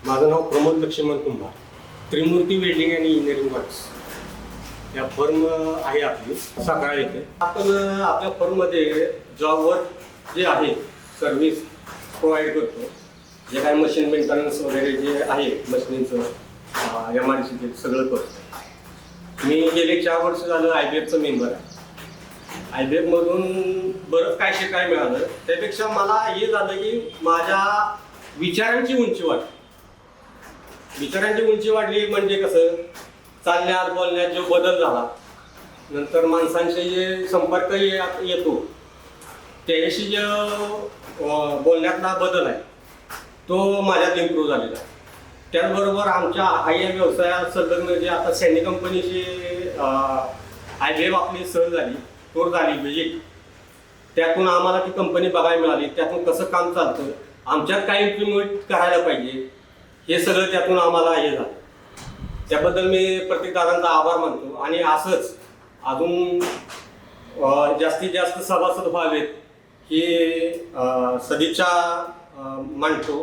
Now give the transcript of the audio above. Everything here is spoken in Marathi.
माझं नाव प्रमोद लक्ष्मण कुंभार. त्रिमूर्ती वेल्डिंग अँड इंजिनिअरिंग वर्क्स या फर्म आहे आपली साखरा येथे. आपण आपल्या फर्ममध्ये जॉबवर जे आहे सर्व्हिस प्रोव्हाइड करतो. जे काही मशीन मेंटेनन्स वगैरे जे आहे मशीनचं MRC सगळं करतो. मी गेले 4 वर्ष झालं IBFचं मेंबर आहे. IBFमधून बरंच काय शिकायला मिळालं. त्यापेक्षा मला हे झालं की माझ्या विचारांची उंची वाढली. विचारांची उंची वाढली म्हणजे कसं, चालण्यात बोलण्यात जो बदल झाला, नंतर माणसांशी जे संपर्क येतो त्याशी जो बोलण्यातला बदल आहे तो माझ्यात इम्प्रूव्ह झालेला आहे. त्याचबरोबर आमच्या या व्यवसायात संलग्न जे आता सॅनी कंपनीची IBF आपली सहल झाली, टूर झाली, व्हिजिट, त्यातून आम्हाला ती कंपनी बघायला मिळाली. त्यातून कसं काम चालतं, आमच्यात काय इम्प्लिमेंट करायला पाहिजे, हे सगळं त्यातून आम्हाला हे झालं. त्याबद्दल मी प्रत्येक दादांचा आभार मानतो. आणि असंच अजून जास्तीत जास्त सभासद व्हावेत ही सदिच्छा मांडतो.